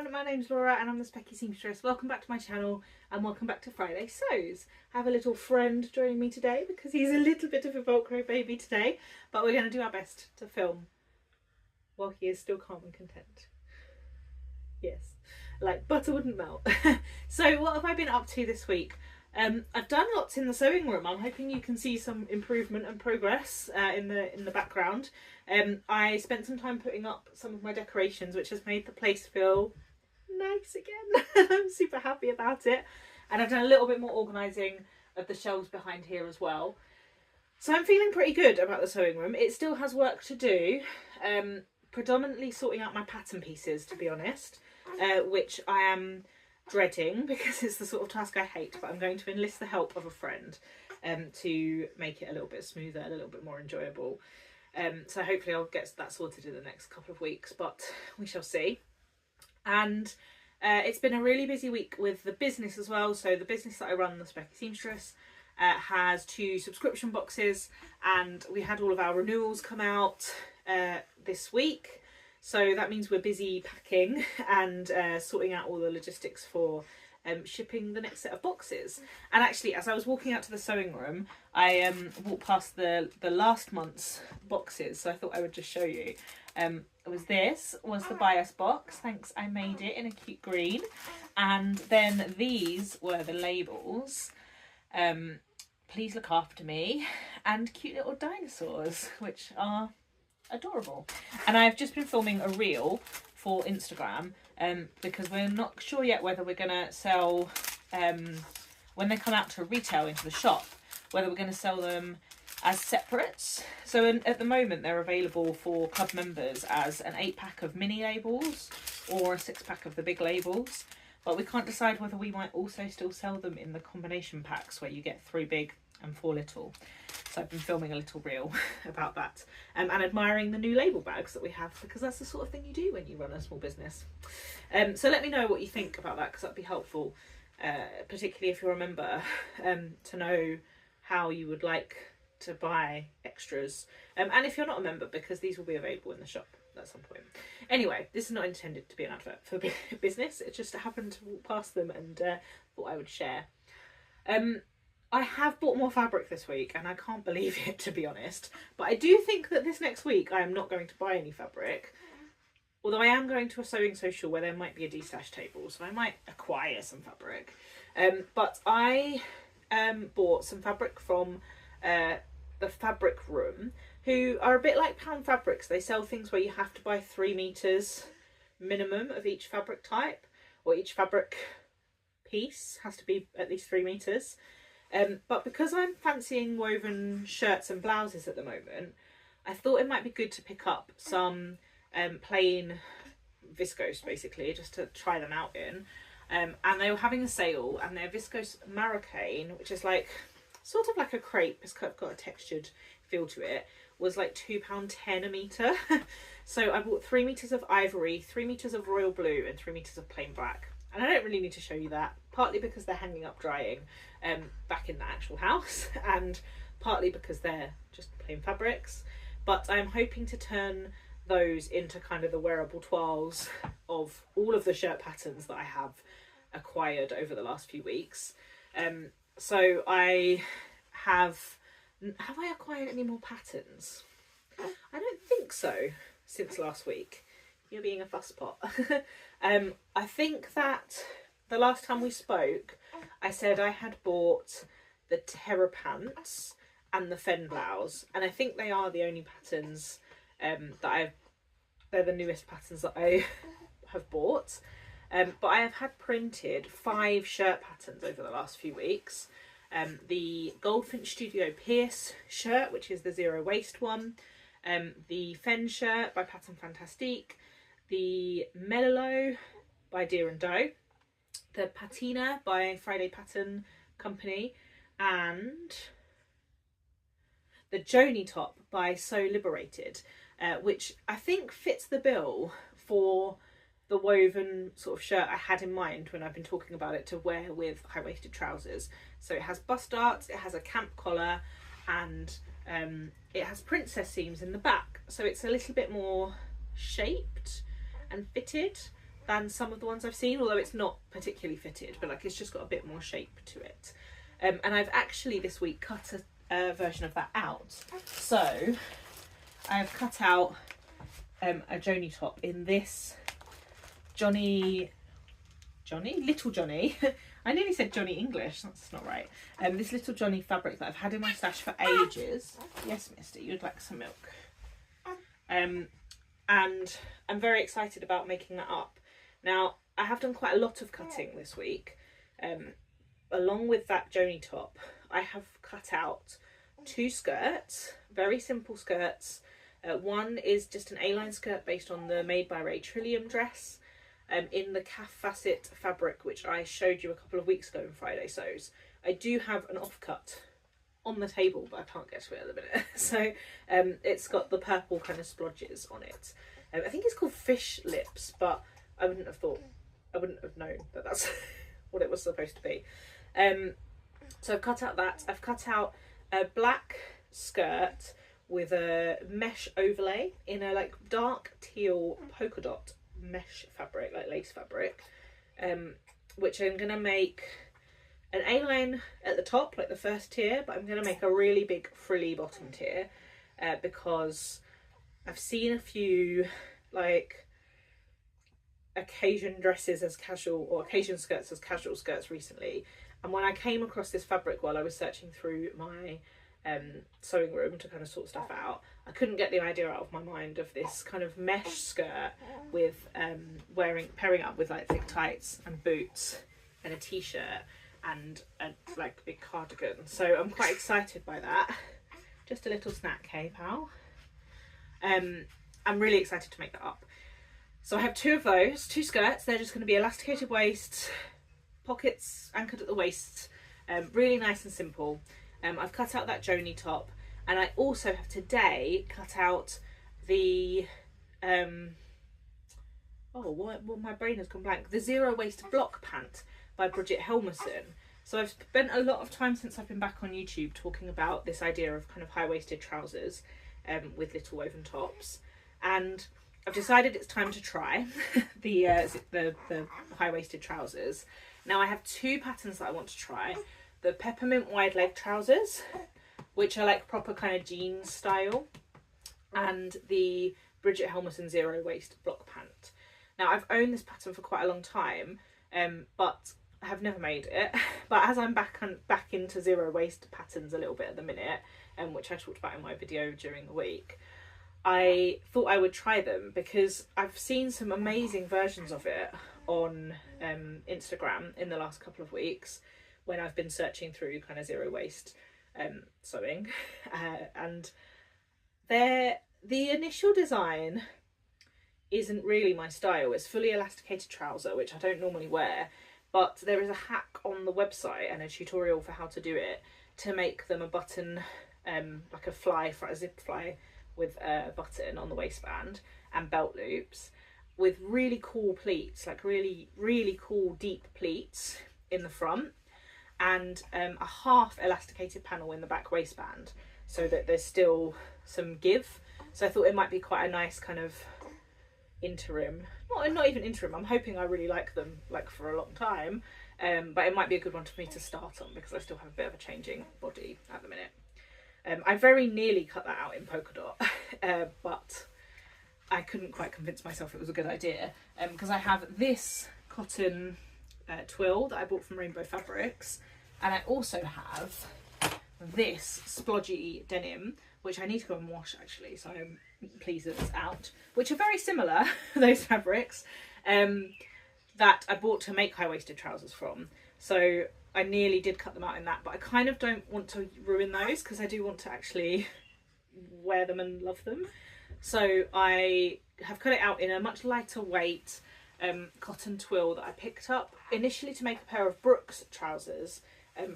everyone, my name's Laura and I'm the Specky Seamstress. Welcome back to my channel and welcome back to Friday Sews. I have a little friend joining me today because he's a little bit of a Velcro baby today, but we're going to do our best to film while he is still calm and content. Yes, like butter wouldn't melt. So what have I been up to this week? I've done lots in the sewing room. I'm hoping you can see some improvement and progress in the background. I spent some time putting up some of my decorations, which has made the place feel nice again. I'm super happy about it. And I've done a little bit more organising of the shelves behind here as well. So I'm feeling pretty good about the sewing room. It still has work to do, predominantly sorting out my pattern pieces, to be honest, which I am dreading because it's the sort of task I hate, but I'm going to enlist the help of a friend to make it a little bit smoother, a little bit more enjoyable. So hopefully I'll get that sorted in the next couple of weeks, but we shall see. And it's been a really busy week with the business as well. So the business that I run, the Specky Seamstress, has 2 subscription boxes, and we had all of our renewals come out this week. So that means we're busy packing and sorting out all the logistics for shipping the next set of boxes. And actually, as I was walking out to the sewing room, I walked past the last month's boxes, so I thought I would just show you. This was the bias box. Thanks, I made it in a cute green. And then these were the labels. Please look after me, and cute little dinosaurs, which are adorable. And I've just been filming a reel for Instagram because we're not sure yet whether we're going to sell, when they come out to retail into the shop, whether we're going to sell them as separates. So at the moment they're available for club members as an 8-pack of mini labels or a 6-pack of the big labels, but we can't decide whether we might also still sell them in the combination packs where you get 3 big and 4 little. So I've been filming a little reel about that and admiring the new label bags that we have, because that's the sort of thing you do when you run a small business. So let me know what you think about that, because that'd be helpful, particularly if you're a member, to know how you would like to buy extras. And if you're not a member, because these will be available in the shop at some point. Anyway, this is not intended to be an advert for business. It just happened to walk past them and thought I would share. I have bought more fabric this week and I can't believe it, to be honest, but I do think that this next week I am not going to buy any fabric, although I am going to a sewing social where there might be a de-stash table, so I might acquire some fabric. But I bought some fabric from the Fabric Room, who are a bit like Pound Fabrics. They sell things where you have to buy 3 meters minimum of each fabric type, or each fabric piece has to be at least 3 meters. But because I'm fancying woven shirts and blouses at the moment, I thought it might be good to pick up some plain viscose, basically, just to try them out in. And they were having a sale, and their viscose Marocaine, which is like sort of like a crepe, it's got a textured feel to it, was like £2.10 a metre. So I bought 3 meters of ivory, 3 meters of royal blue, and 3 meters of plain black. And I don't really need to show you that, partly because they're hanging up drying back in the actual house, and partly because they're just plain fabrics. But I'm hoping to turn those into kind of the wearable toiles of all of the shirt patterns that I have acquired over the last few weeks. So I have I acquired any more patterns? I don't think so since last week. You're being a fusspot. I think that the last time we spoke, I said I had bought the Terra pants and the Fen blouse, and I think they are the only patterns they're the newest patterns that I have bought. But I have had printed 5 shirt patterns over the last few weeks. The Goldfinch Studio Pierce shirt, which is the zero waist one, the Fen shirt by Pattern Fantastique, the Mellow by Deer and Doe, the Patina by Friday Pattern Company, and the Joni top by So Liberated, which I think fits the bill for the woven sort of shirt I had in mind when I've been talking about it to wear with high-waisted trousers. So it has bust darts, it has a camp collar, and it has princess seams in the back. So it's a little bit more shaped and fitted than some of the ones I've seen, although it's not particularly fitted, but like it's just got a bit more shape to it. And I've actually this week cut a version of that out. So I've cut out a Joni top in this Little Johnny. I nearly said Johnny English, that's not right. This Little Johnny fabric that I've had in my stash for ages. Yes, Misty, you'd like some milk. And I'm very excited about making that up. Now, I have done quite a lot of cutting this week. Along with that Joni top, I have cut out 2 skirts, very simple skirts. One is just an A-line skirt based on the Made by Ray Trillium dress in the calf facet fabric, which I showed you a couple of weeks ago in Friday Sews. I do have an offcut on the table, but I can't get to it at the minute. So it's got the purple kind of splodges on it. I think it's called Fish Lips, but I wouldn't have known that that's what it was supposed to be. So I've cut out that. I've cut out a black skirt with a mesh overlay in a like dark teal polka dot mesh fabric, like lace fabric, which I'm gonna make an A-line at the top, like the first tier, but I'm gonna make a really big frilly bottom tier because I've seen a few like occasion dresses as casual, or occasion skirts as casual skirts recently, and when I came across this fabric while I was searching through my sewing room to kind of sort stuff out, I couldn't get the idea out of my mind of this kind of mesh skirt with pairing up with like thick tights and boots and a t-shirt and a like big cardigan. So I'm quite excited by that. Just a little snack, hey pal. I'm really excited to make that up. So I have 2 of those, 2 skirts. They're just going to be elasticated waists, pockets anchored at the waist, really nice and simple. I've cut out that Joni top, and I also have today cut out the my brain has gone blank, the zero waist block pant by Bridget Helmerson. So I've spent a lot of time since I've been back on YouTube talking about this idea of kind of high-waisted trousers with little woven tops, and I've decided it's time to try the high-waisted trousers. Now I have 2 patterns that I want to try. The peppermint wide leg trousers, which are like proper kind of jeans style, and the Bridget Helmerson zero waist block pant. Now I've owned this pattern for quite a long time, but I have never made it. But as I'm back into zero waist patterns a little bit at the minute, which I talked about in my video during the week, I thought I would try them because I've seen some amazing versions of it on Instagram in the last couple of weeks when I've been searching through kind of zero waist sewing, and the initial design isn't really my style. It's fully elasticated trouser, which I don't normally wear, but there is a hack on the website and a tutorial for how to do it to make them a button, like a zip fly with a button on the waistband and belt loops with really cool pleats, like really cool deep pleats in the front, and a half elasticated panel in the back waistband so that there's still some give. So I thought it might be quite a nice kind of interim, not even interim, I'm hoping I really like them like for a long time, but it might be a good one for me to start on because I still have a bit of a changing body at the minute. I very nearly cut that out in polka dot, but I couldn't quite convince myself it was a good idea, because I have this cotton twill that I bought from Rainbow Fabrics, and I also have this splodgy denim, which I need to go and wash actually, so I'm pleased that it's out, which are very similar, those fabrics, that I bought to make high-waisted trousers from. So I nearly did cut them out in that, but I kind of don't want to ruin those because I do want to actually wear them and love them. So I have cut it out in a much lighter weight cotton twill that I picked up initially to make a pair of Brooks trousers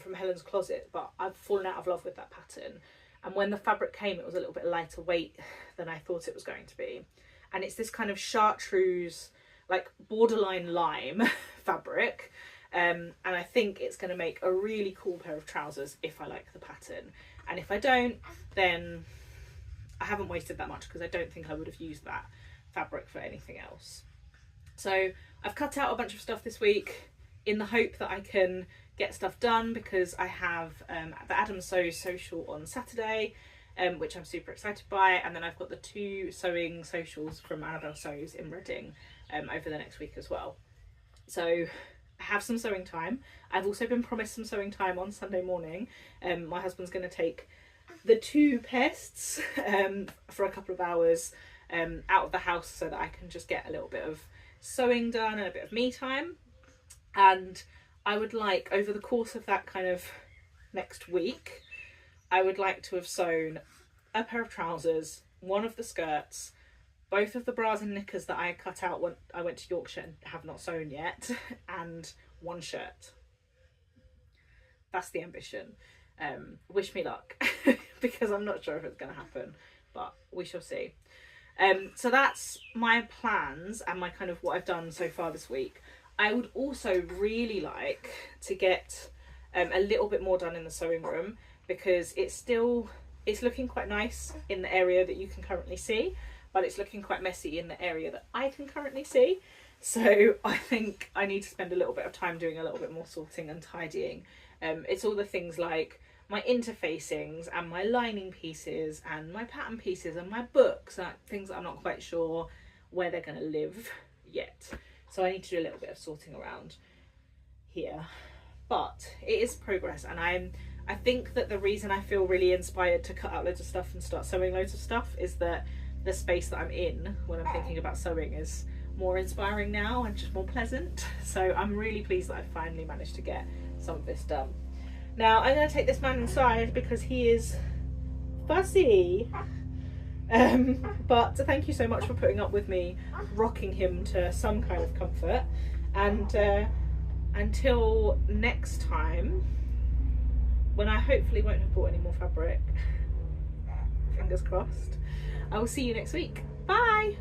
from Helen's Closet, but I've fallen out of love with that pattern. And when the fabric came, it was a little bit lighter weight than I thought it was going to be. And it's this kind of chartreuse, like borderline lime fabric. And I think it's going to make a really cool pair of trousers if I like the pattern. And if I don't, then I haven't wasted that much because I don't think I would have used that fabric for anything else. So I've cut out a bunch of stuff this week in the hope that I can get stuff done, because I have the Adam Sews social on Saturday, which I'm super excited by, and then I've got the 2 sewing socials from Annabelle Sews in Reading over the next week as well. So I have some sewing time. I've also been promised some sewing time on Sunday morning. My husband's going to take the 2 pests for a couple of hours out of the house, so that I can just get a little bit of sewing done and a bit of me time. And I would like, over the course of that kind of next week, I would like to have sewn a pair of trousers, one of the skirts, both of the bras and knickers that I cut out when I went to Yorkshire and have not sewn yet, and 1 shirt. That's the ambition. Wish me luck, because I'm not sure if it's going to happen, but we shall see. So that's my plans and my kind of what I've done so far this week. I would also really like to get a little bit more done in the sewing room, because it's looking quite nice in the area that you can currently see, but it's looking quite messy in the area that I can currently see. So I think I need to spend a little bit of time doing a little bit more sorting and tidying. It's all the things like my interfacings and my lining pieces and my pattern pieces and my books, things that I'm not quite sure where they're going to live yet. So I need to do a little bit of sorting around here, but it is progress. And I think that the reason I feel really inspired to cut out loads of stuff and start sewing loads of stuff is that the space that I'm in when I'm thinking about sewing is more inspiring now and just more pleasant. So I'm really pleased that I finally managed to get some of this done. Now I'm going to take this man inside because he is fussy. But thank you so much for putting up with me rocking him to some kind of comfort, and until next time, when I hopefully won't have bought any more fabric, fingers crossed, I will see you next week. Bye!